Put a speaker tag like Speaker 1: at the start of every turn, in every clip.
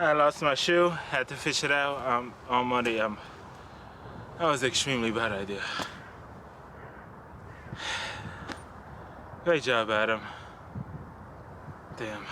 Speaker 1: I lost my shoe, had to fish it out on Monday. That was an extremely bad idea. Great job, Adam. Damn.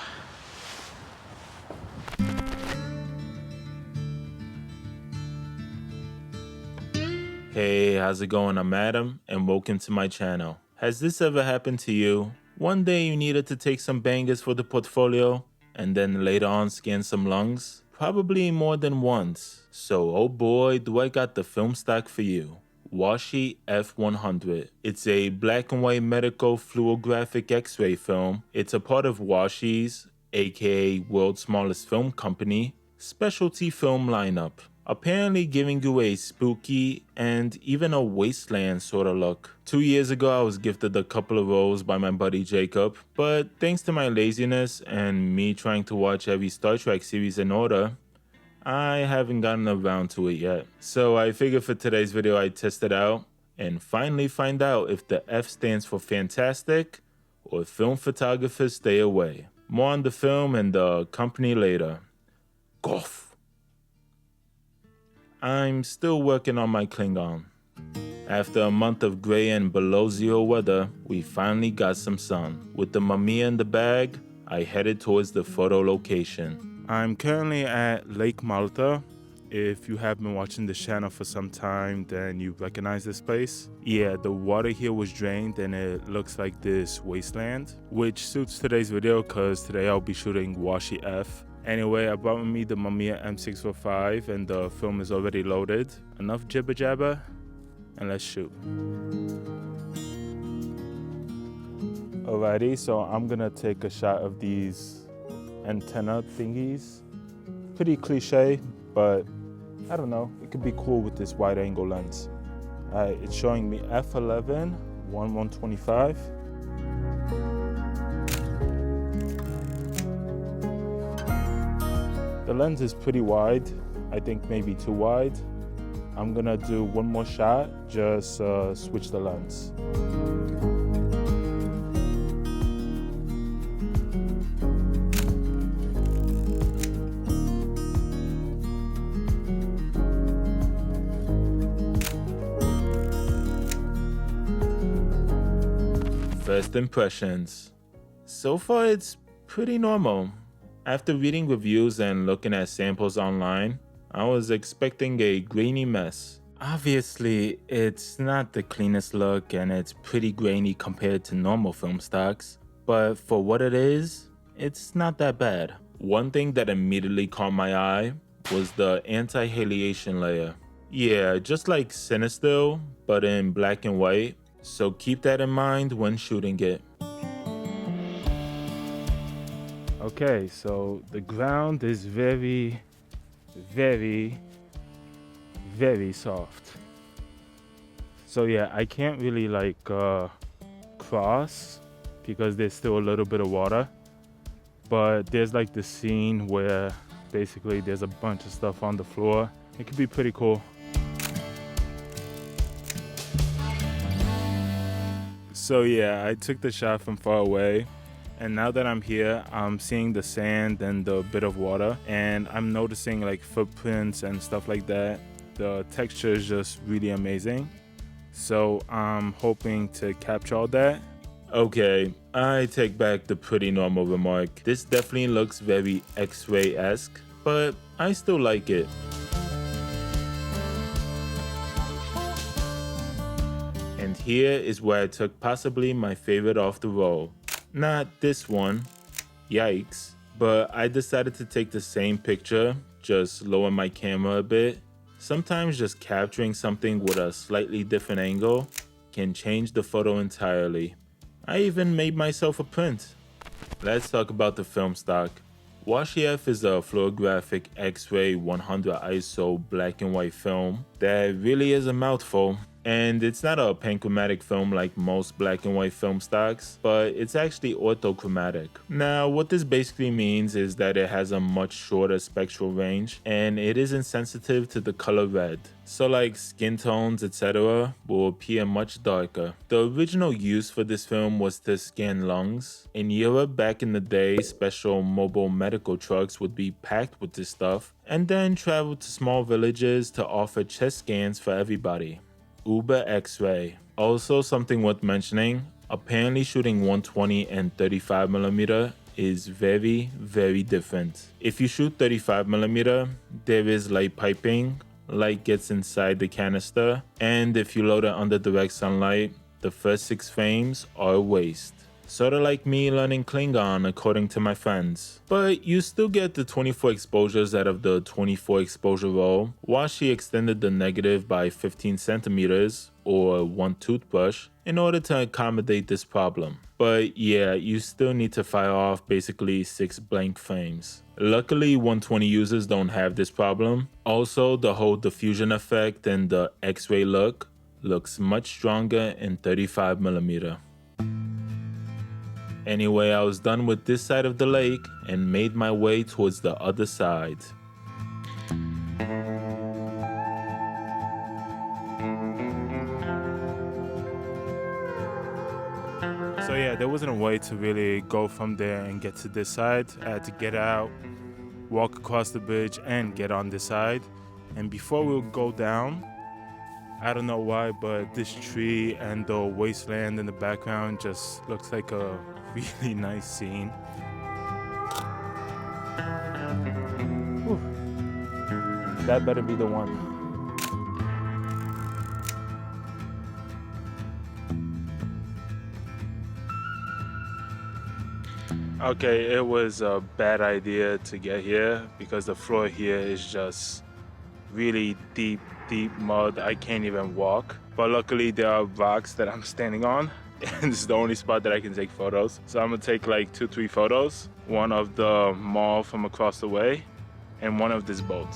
Speaker 1: Hey, how's it going? I'm Adam, and welcome to my channel. Has this ever happened to you? One day you needed to take some bangers for the portfolio, and then later on scan some lungs? Probably more than once. So oh boy, do I got the film stock for you. Washi F100. It's a black and white medical fluorographic x-ray film. It's a part of Washi's, aka world's smallest film company, specialty film lineup. Apparently giving you a spooky and even a wasteland sort of look. 2 years ago I was gifted a couple of rolls by my buddy Jacob, but thanks to my laziness and me trying to watch every Star Trek series in order, I haven't gotten around to it yet. So I figured for today's video I'd test it out and finally find out if the F stands for fantastic or film photographers stay away. More on the film and the company later. Golf. I'm still working on my Klingon. After a month of gray and below zero weather, we finally got some sun. With the Mamiya in the bag, I headed towards the photo location. I'm currently at Lake Malta. If you have been watching this channel for some time, then you recognize this place. Yeah, the water here was drained and it looks like this wasteland, which suits today's video because today I'll be shooting Washi F. Anyway, I brought with me the Mamiya M645 and the film is already loaded. Enough jibber jabber, and let's shoot. Alrighty, so I'm gonna take a shot of these antenna thingies. Pretty cliche, but I don't know, it could be cool with this wide angle lens. Alright, it's showing me f11, 1/125. The lens is pretty wide, I think maybe too wide. I'm gonna do one more shot, just switch the lens. First impressions. So far it's pretty normal. After reading reviews and looking at samples online, I was expecting a grainy mess. Obviously, it's not the cleanest look and it's pretty grainy compared to normal film stocks, but for what it is, it's not that bad. One thing that immediately caught my eye was the anti-haliation layer. Yeah, just like Sinister, but in black and white, so keep that in mind when shooting it. Okay, so the ground is very, very, very soft. So yeah, I can't really like cross because there's still a little bit of water. But there's like the scene where basically there's a bunch of stuff on the floor. It could be pretty cool. So yeah, I took the shot from far away. And now that I'm here, I'm seeing the sand and the bit of water, and I'm noticing like footprints and stuff like that. The texture is just really amazing. So I'm hoping to capture all that. Okay, I take back the pretty normal remark. This definitely looks very X-ray-esque, but I still like it. And here is where I took possibly my favorite off the roll. Not this one, yikes, but I decided to take the same picture, just lower my camera a bit. Sometimes just capturing something with a slightly different angle can change the photo entirely. I even made myself a print. Let's talk about the film stock. Washi F is a fluorographic X-ray 100 ISO black and white film that really is a mouthful. And it's not a panchromatic film like most black and white film stocks, but it's actually orthochromatic. Now, what this basically means is that it has a much shorter spectral range and it isn't sensitive to the color red. So like skin tones, etc. will appear much darker. The original use for this film was to scan lungs. In Europe back in the day, special mobile medical trucks would be packed with this stuff and then travel to small villages to offer chest scans for everybody. Uber X-ray. Also something worth mentioning, apparently shooting 120 and 35mm is very different. If you shoot 35mm, there is light piping, light gets inside the canister, and if you load it under direct sunlight, the first 6 frames are waste. Sorta like me learning Klingon according to my friends. But you still get the 24 exposures out of the 24 exposure roll. Washi extended the negative by 15 centimeters, or 1 toothbrush, in order to accommodate this problem. But yeah, you still need to fire off basically 6 blank frames. Luckily, 120 users don't have this problem. Also, the whole diffusion effect and the X-ray look looks much stronger in 35mm. Anyway, I was done with this side of the lake and made my way towards the other side. So yeah, there wasn't a way to really go from there and get to this side. I had to get out, walk across the bridge and get on this side. And before we would go down, I don't know why, but this tree and the wasteland in the background just looks like a really nice scene. Whew. That better be the one. Okay, it was a bad idea to get here because the floor here is just really deep mud. I can't even walk. But luckily there are rocks that I'm standing on and this is the only spot that I can take photos. So I'm gonna take like 2-3 photos. One of the mall from across the way and one of this boat.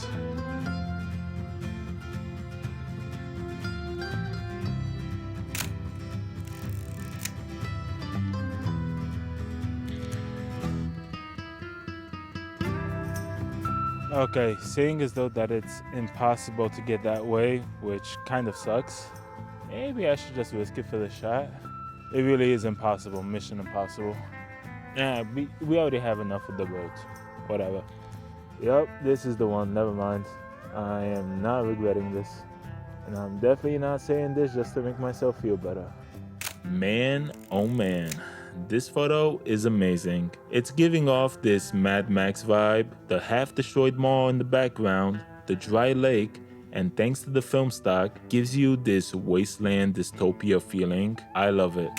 Speaker 1: Okay, seeing as though that it's impossible to get that way, which kind of sucks, maybe I should just risk it for the shot. It really is impossible, mission impossible. Yeah, we already have enough of the boat. Whatever. Yep, this is the one, never mind. I am not regretting this. And I'm definitely not saying this just to make myself feel better. Man, oh man. This photo is amazing. It's giving off this Mad Max vibe, the half-destroyed mall in the background, the dry lake, and thanks to the film stock, gives you this wasteland dystopia feeling. I love it.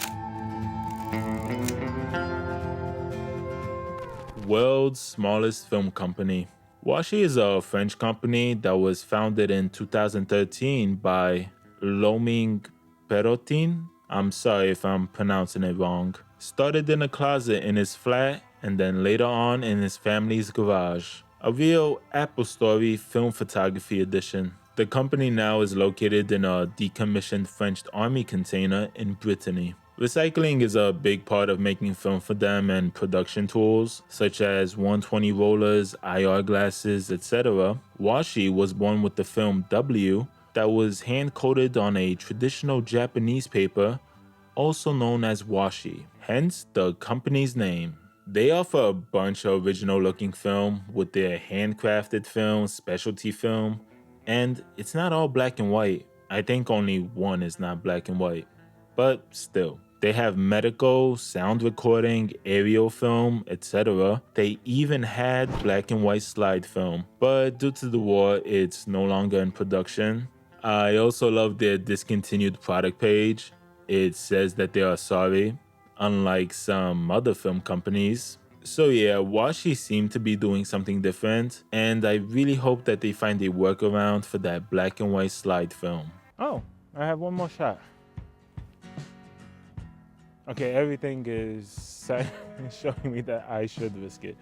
Speaker 1: World's smallest film company. Washi is a French company that was founded in 2013 by Loming Perotin. I'm sorry if I'm pronouncing it wrong. Started in a closet in his flat and then later on in his family's garage. A real Apple Story film photography edition. The company now is located in a decommissioned French army container in Brittany. Recycling is a big part of making film for them, and production tools such as 120 rollers, IR glasses, etc. Washi was born with the film W that was hand-coated on a traditional Japanese paper, also known as washi, hence the company's name. They offer a bunch of original looking film with their handcrafted film, specialty film, and it's not all black and white. I think only one is not black and white, but still. They have medical, sound recording, aerial film, etc. They even had black and white slide film, but due to the war, it's no longer in production. I also love their discontinued product page. It says that they are sorry, unlike some other film companies. So yeah, Washi seem to be doing something different, and I really hope that they find a workaround for that black and white slide film. Oh, I have one more shot. Okay, everything is showing me that I should risk it.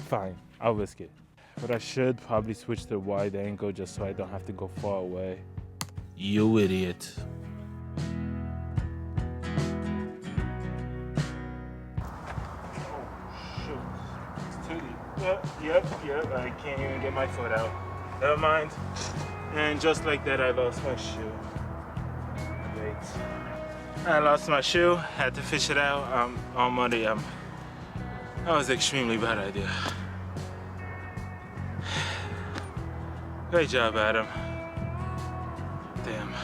Speaker 1: Fine, I'll risk it. But I should probably switch to wide angle just so I don't have to go far away. You idiot. Yep, I can't even get my foot out. Never mind. And just like that, I lost my shoe. Wait. I lost my shoe, had to fish it out. On Monday, that was an extremely bad idea. Great job, Adam. Damn.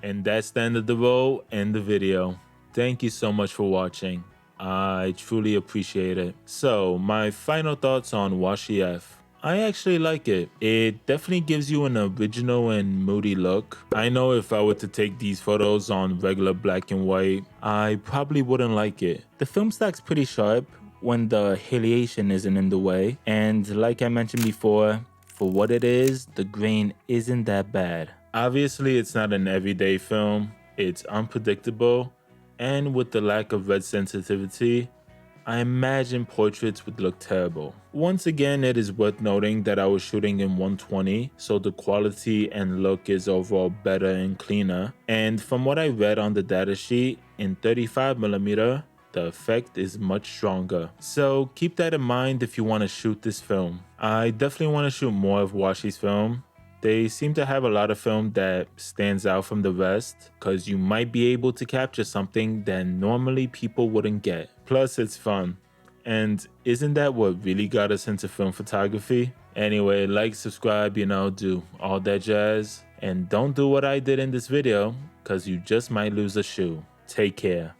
Speaker 1: And that's the end of the roll and the video. Thank you so much for watching. I truly appreciate it. So, my final thoughts on Washi F. I actually like it. It definitely gives you an original and moody look. I know if I were to take these photos on regular black and white, I probably wouldn't like it. The film stock's pretty sharp when the halation isn't in the way. And like I mentioned before, for what it is, the grain isn't that bad. Obviously, it's not an everyday film. It's unpredictable. And with the lack of red sensitivity, I imagine portraits would look terrible. Once again, it is worth noting that I was shooting in 120, so the quality and look is overall better and cleaner. And from what I read on the datasheet, in 35mm, the effect is much stronger. So keep that in mind if you want to shoot this film. I definitely want to shoot more of Washi's film. They seem to have a lot of film that stands out from the rest, because you might be able to capture something that normally people wouldn't get. Plus, it's fun. And isn't that what really got us into film photography? Anyway, like, subscribe, do all that jazz. And don't do what I did in this video, because you just might lose a shoe. Take care.